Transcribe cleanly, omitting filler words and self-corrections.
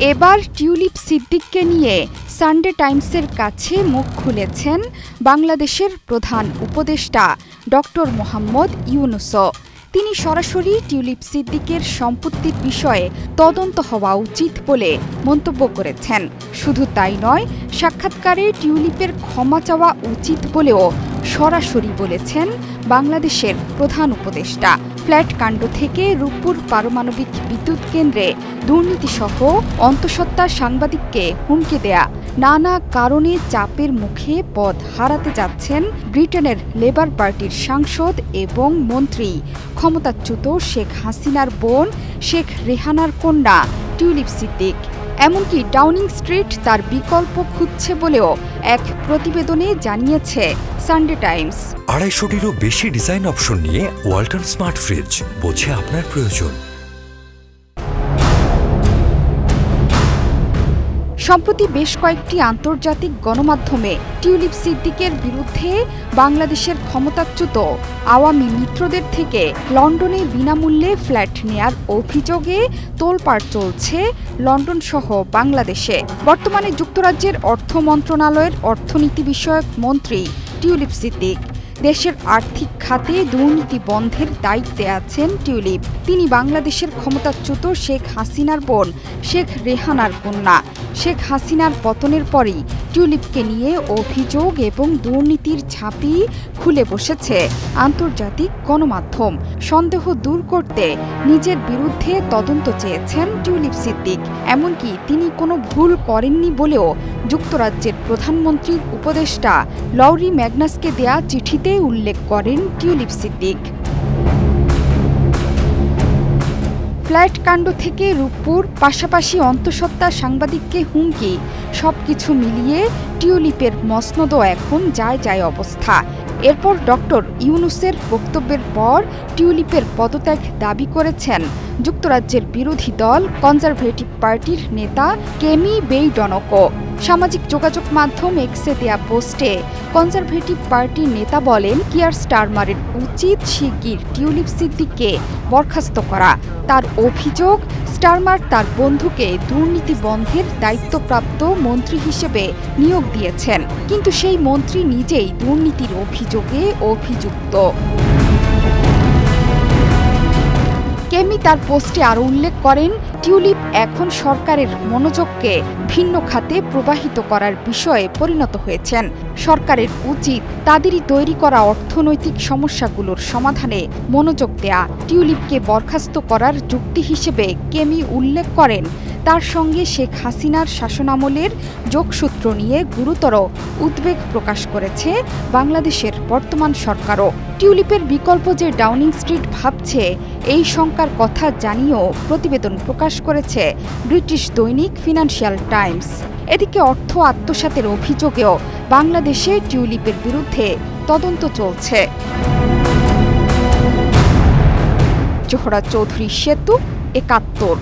এবার টিউলিপ সিদ্দিককে নিয়ে সানডে টাইমসের কাছে মুখ খুলেছেন বাংলাদেশের প্রধান উপদেষ্টা ডক্টর মোহাম্মদ ইউনূসও। তিনি সরাসরি টিউলিপ সিদ্দিকের সম্পত্তির বিষয়ে তদন্ত হওয়া উচিত বলে মন্তব্য করেছেন। শুধু তাই নয়, সাক্ষাৎকারে টিউলিপের ক্ষমা চাওয়া উচিত বলেও সরাসরি বলেছেন বাংলাদেশের প্রধান উপদেষ্টা। ফ্ল্যাট কাণ্ড থেকে রূপপুর পারমাণবিক বিদ্যুৎ কেন্দ্রে দুর্নীতিসহ অন্তঃসত্ত্বা সাংবাদিককে হুমকি দেয়া, নানা কারণে চাপের মুখে পদ হারাতে যাচ্ছেন ব্রিটেনের লেবার পার্টির সাংসদ এবং মন্ত্রী ক্ষমতাচ্যুত শেখ হাসিনার বোন শেখ রেহানার কন্যা টিউলিপ সিদ্দিক। এমনকি ডাউনিং স্ট্রিট তার বিকল্প খুঁজছে বলেও এক প্রতিবেদনে জানিয়েছে সানডে টাইমস। 250-টিরও বেশি ডিজাইন অপশন নিয়ে ওয়ালটন স্মার্ট ফ্রিজ, বোঝে আপনার প্রয়োজন। সম্প্রতি বেশ কয়েকটি আন্তর্জাতিক গণমাধ্যমে টিউলিপ সিদ্দিকের বিরুদ্ধে বাংলাদেশের ক্ষমতাচ্যুত আওয়ামী মিত্রদের থেকে লন্ডনে বিনামূল্যে ফ্ল্যাট নেয়ার অভিযোগে তোলপাড় চলছে লন্ডন সহ বাংলাদেশে। বর্তমানে যুক্তরাজ্যের অর্থ মন্ত্রণালয়ের অর্থনীতি বিষয়ক মন্ত্রী টিউলিপ সিদ্দিক। দেশের আর্থিক খাতে দুর্নীতি বন্ধের দায়িত্বে আছেন টিউলিপ। তিনি বাংলাদেশের ক্ষমতাচ্যুত শেখ হাসিনার বোন শেখ রেহানার কন্যা। শেখ হাসিনার পতনের পরই টিউলিপকে নিয়ে অভিযোগ এবং দুর্নীতির ঝাঁপি খুলে বসেছে আন্তর্জাতিক গণমাধ্যম। সন্দেহ দূর করতে নিজের বিরুদ্ধে তদন্ত চেয়েছেন টিউলিপ সিদ্দিক। এমনকি তিনি কোনো ভুল করেননি বলেও যুক্তরাজ্যের প্রধানমন্ত্রীর উপদেষ্টা লৌরি ম্যাগনাসকে দেয়া চিঠিতে উল্লেখ করেন টিউলিপ সিদ্দিক। ফ্ল্যাট কাণ্ড থেকে রূপপুর, পাশাপাশি অন্তঃসত্ত্বা সাংবাদিককে হুমকি, সবকিছু মিলিয়ে টিউলিপের মসনদও এখন যায় অবস্থা। এরপর ডক্টর ইউনূসের বক্তব্যের পর টিউলিপের পদত্যাগ দাবি করেছেন যুক্তরাজ্যের বিরোধী দল কনজারভেটিভ পার্টির নেতা কেমি বেইডনকো। সামাজিক যোগাযোগ মাধ্যম এক্সে দেয়া পোস্টে কনজারভেটিভ পার্টির নেতা বলেন, কিয়ার স্টারমারের উচিত শিগগির টিউলিপ সিদ্দিককে বরখাস্ত করা। তার অভিযোগ, স্টারমার তার বন্ধুকে দুর্নীতি বন্ধের দায়িত্বপ্রাপ্ত মন্ত্রী হিসেবে নিয়োগ দিয়েছেন, কিন্তু সেই মন্ত্রী নিজেই দুর্নীতির অভিযোগে অভিযুক্ত। কেমি তার পোস্টে আরও উল্লেখ করেন, টিউলিপ এখন সরকারের মনোযোগকে ভিন্ন খাতে প্রবাহিত করার বিষয়ে পরিণত হয়েছেন। সরকারের উচিত তাদেরই তৈরি করা অর্থনৈতিক সমস্যাগুলোর সমাধানে মনোযোগ দেয়া। টিউলিপকে বরখাস্ত করার যুক্তি হিসেবে কেমি উল্লেখ করেন, তার সঙ্গে শেখ হাসিনার শাসনামলের যোগসূত্র নিয়ে গুরুতর উদ্বেগ প্রকাশ করেছে বাংলাদেশের বর্তমান সরকারও। টিউলিপের বিকল্প যে ডাউনিং স্ট্রিট ভাবছে, এই শঙ্কার কথা জানিয়েও প্রতিবেদন প্রকাশ করেছে ব্রিটিশ দৈনিক ফিনান্সিয়াল টাইমস। এদিকে অর্থ আত্মসাতের অভিযোগেও বাংলাদেশে টিউলিপের বিরুদ্ধে তদন্ত চলছে। জোহরা চৌধুরী সেতু, ৭১।